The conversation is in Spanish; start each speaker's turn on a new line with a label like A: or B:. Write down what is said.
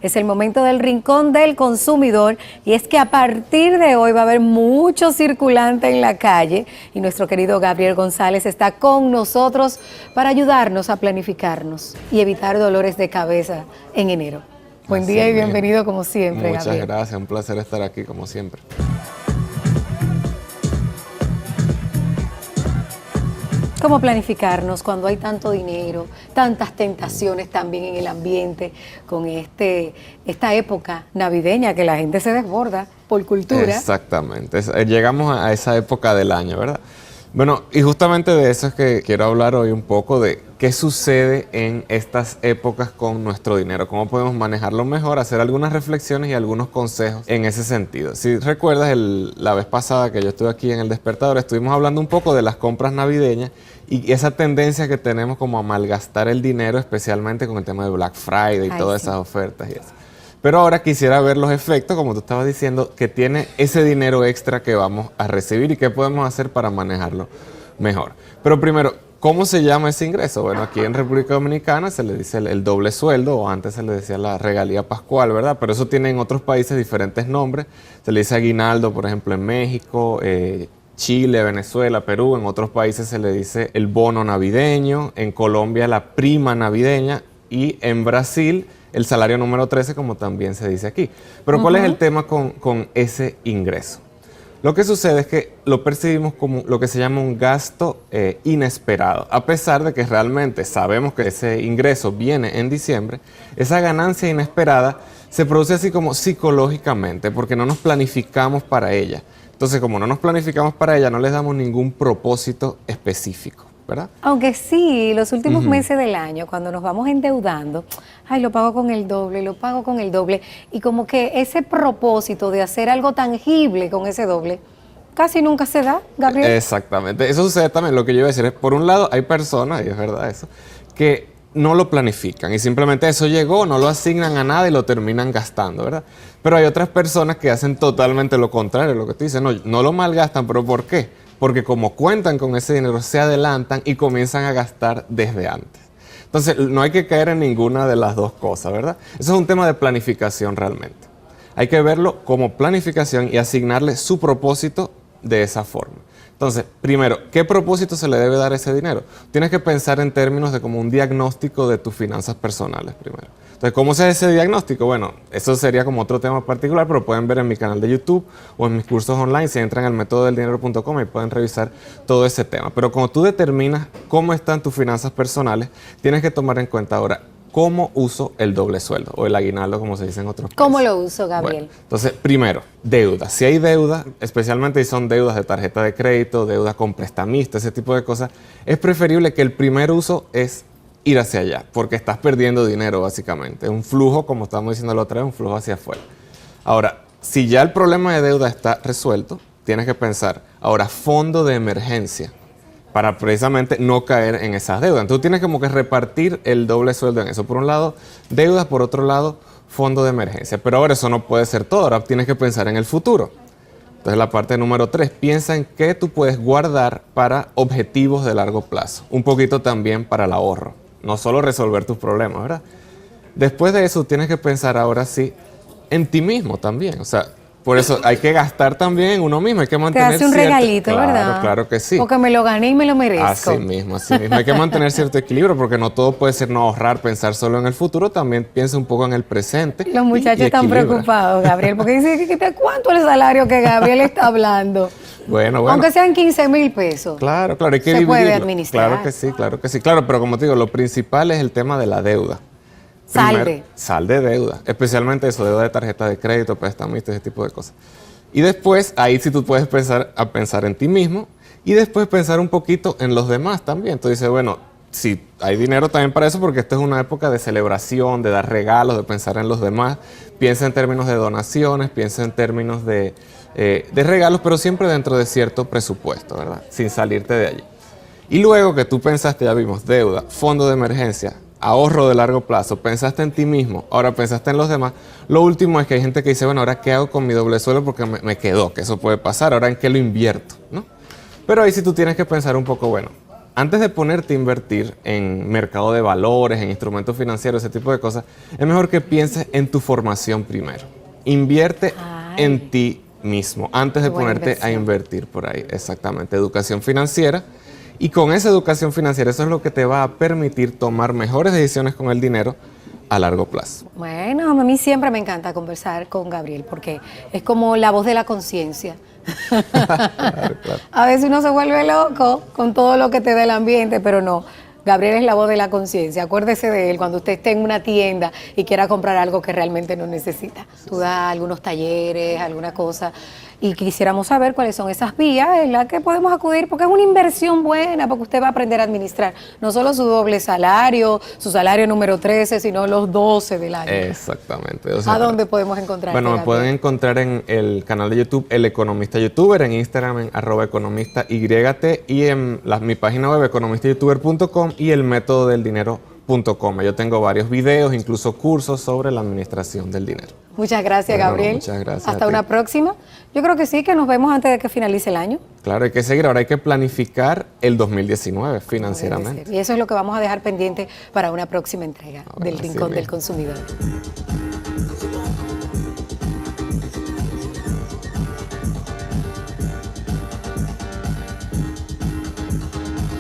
A: Es el momento del Rincón del Consumidor y es que a partir de hoy va a haber mucho circulante en la calle y nuestro querido Gabriel González está con nosotros para ayudarnos a planificarnos y evitar dolores de cabeza en enero. Buen día y bienvenido como siempre,
B: Muchas
A: Gabriel.
B: gracias, un placer estar aquí como siempre.
A: ¿Cómo planificarnos cuando hay tanto dinero, tantas tentaciones también en el ambiente, con esta época navideña que la gente se desborda por cultura?
B: Exactamente, llegamos a esa época del año, ¿verdad? Bueno, y justamente de eso es que quiero hablar hoy un poco de qué sucede en estas épocas con nuestro dinero, cómo podemos manejarlo mejor, hacer algunas reflexiones y algunos consejos en ese sentido. Si recuerdas, la vez pasada que yo estuve aquí en El Despertador, estuvimos hablando un poco de las compras navideñas y esa tendencia que tenemos como a malgastar el dinero, especialmente con el tema de Black Friday y todas esas ofertas y eso. Pero ahora quisiera ver los efectos, como tú estabas diciendo, que tiene ese dinero extra que vamos a recibir y qué podemos hacer para manejarlo mejor. Pero primero, ¿cómo se llama ese ingreso? Bueno, aquí en República Dominicana se le dice el doble sueldo, o antes se le decía la regalía pascual, ¿verdad? Pero eso tiene en otros países diferentes nombres. Se le dice aguinaldo, por ejemplo, en México, Chile, Venezuela, Perú. En otros países se le dice el bono navideño, en Colombia la prima navideña y en Brasil el salario número 13, como también se dice aquí. Pero ¿cuál es el tema con ese ingreso? Lo que sucede es que lo percibimos como lo que se llama un gasto inesperado. A pesar de que realmente sabemos que ese ingreso viene en diciembre, esa ganancia inesperada se produce así como psicológicamente, porque no nos planificamos para ella. Entonces, como no nos planificamos para ella, no les damos ningún propósito específico, ¿verdad?
A: Aunque sí, los últimos meses del año, cuando nos vamos endeudando, ay, lo pago con el doble, lo pago con el doble, y como que ese propósito de hacer algo tangible con ese doble, casi nunca se da, Gabriel.
B: Exactamente, eso sucede también, lo que yo iba a decir es, por un lado, hay personas, y es verdad eso, que no lo planifican y simplemente eso llegó, no lo asignan a nada y lo terminan gastando, ¿verdad? Pero hay otras personas que hacen totalmente lo contrario, lo que tú dices, no lo malgastan, ¿pero por qué? Porque como cuentan con ese dinero, se adelantan y comienzan a gastar desde antes. Entonces, no hay que caer en ninguna de las dos cosas, ¿verdad? Eso es un tema de planificación realmente. Hay que verlo como planificación y asignarle su propósito de esa forma. Entonces, primero, ¿qué propósito se le debe dar a ese dinero? Tienes que pensar en términos de como un diagnóstico de tus finanzas personales primero. Entonces, ¿cómo se hace ese diagnóstico? Bueno, eso sería como otro tema particular, pero pueden ver en mi canal de YouTube o en mis cursos online. Si entran al metododeldinero.com y pueden revisar todo ese tema. Pero cuando tú determinas cómo están tus finanzas personales, tienes que tomar en cuenta ahora cómo uso el doble sueldo o el aguinaldo, como se dice en otros países.
A: ¿Cómo lo uso, Gabriel?
B: Bueno, entonces, primero, deuda. Si hay deuda, especialmente si son deudas de tarjeta de crédito, deudas con prestamista, ese tipo de cosas, es preferible que el primer uso es ir hacia allá, porque estás perdiendo dinero básicamente. Un flujo, como estábamos diciendo la otra vez, un flujo hacia afuera. Ahora, si ya el problema de deuda está resuelto, tienes que pensar, ahora, fondo de emergencia, para precisamente no caer en esas deudas. Entonces tienes como que repartir el doble sueldo en eso. Por un lado, deudas, por otro lado, fondo de emergencia. Pero ahora eso no puede ser todo, ahora tienes que pensar en el futuro. Entonces la parte número 3, piensa en qué tú puedes guardar para objetivos de largo plazo. Un poquito también para el ahorro, no solo resolver tus problemas, ¿verdad? Después de eso tienes que pensar ahora sí en ti mismo también, o sea, por eso hay que gastar también en uno mismo, hay que mantener
A: te hace un regalito, ¿verdad?
B: Claro que sí.
A: Porque me lo gané y me lo merezco.
B: Así mismo, así mismo. Hay que mantener cierto equilibrio porque no todo puede ser no ahorrar, pensar solo en el futuro, también piensa un poco en el presente.
A: Los muchachos están preocupados, Gabriel, porque dicen, ¿cuánto es el salario que Gabriel está hablando?
B: Bueno.
A: Aunque sean 15,000 pesos.
B: Claro, hay que dividirlo. Se
A: puede administrar.
B: Claro que sí. Claro, pero como te digo, lo principal es el tema de la deuda. Sal de deuda, especialmente eso, deuda de tarjeta de crédito, prestamista, ese tipo de cosas. Y después, ahí sí tú puedes empezar a pensar en ti mismo y después pensar un poquito en los demás también. Entonces dices, bueno, sí, hay dinero también para eso porque esta es una época de celebración, de dar regalos, de pensar en los demás. Piensa en términos de donaciones, piensa en términos de regalos, pero siempre dentro de cierto presupuesto, ¿verdad? Sin salirte de allí. Y luego que tú pensaste, ya vimos, deuda, fondo de emergencia, ahorro de largo plazo, pensaste en ti mismo, ahora pensaste en los demás. Lo último es que hay gente que dice, bueno, ¿ahora qué hago con mi doble sueldo? Porque me quedó, que eso puede pasar, ¿ahora en qué lo invierto? ¿No? Pero ahí sí tú tienes que pensar un poco, bueno, antes de ponerte a invertir en mercado de valores, en instrumentos financieros, ese tipo de cosas, es mejor que pienses en tu formación primero. Invierte en ti mismo antes de ponerte a invertir por ahí. Exactamente, educación financiera. Y con esa educación financiera, eso es lo que te va a permitir tomar mejores decisiones con el dinero a largo plazo.
A: Bueno, a mí siempre me encanta conversar con Gabriel porque es como la voz de la conciencia.
B: Claro, claro.
A: A veces uno se vuelve loco con todo lo que te da el ambiente, pero no. Gabriel es la voz de la conciencia. Acuérdese de él cuando usted esté en una tienda y quiera comprar algo que realmente no necesita. Tú das algunos talleres, alguna cosa, y quisiéramos saber cuáles son esas vías en las que podemos acudir, porque es una inversión buena, porque usted va a aprender a administrar no solo su doble salario, su salario número 13, sino los 12 del año.
B: Exactamente. O sea,
A: ¿A dónde podemos encontrar?
B: Bueno, me pueden encontrar en el canal de YouTube El Economista Youtuber, en Instagram en @economistaYT y en mi página web economistayoutuber.com y el método del dinero.com. Yo tengo varios videos, incluso cursos sobre la administración del dinero.
A: Muchas gracias,
B: Bueno,
A: Gabriel.
B: muchas gracias
A: Hasta
B: a ti.
A: una próxima. Yo creo que sí, que nos vemos antes de que finalice el año.
B: Claro, hay que seguir. Ahora hay que planificar el 2019 financieramente.
A: Y eso es lo que vamos a dejar pendiente para una próxima entrega
B: Bueno,
A: del
B: así
A: Rincón del
B: mismo.
A: Consumidor.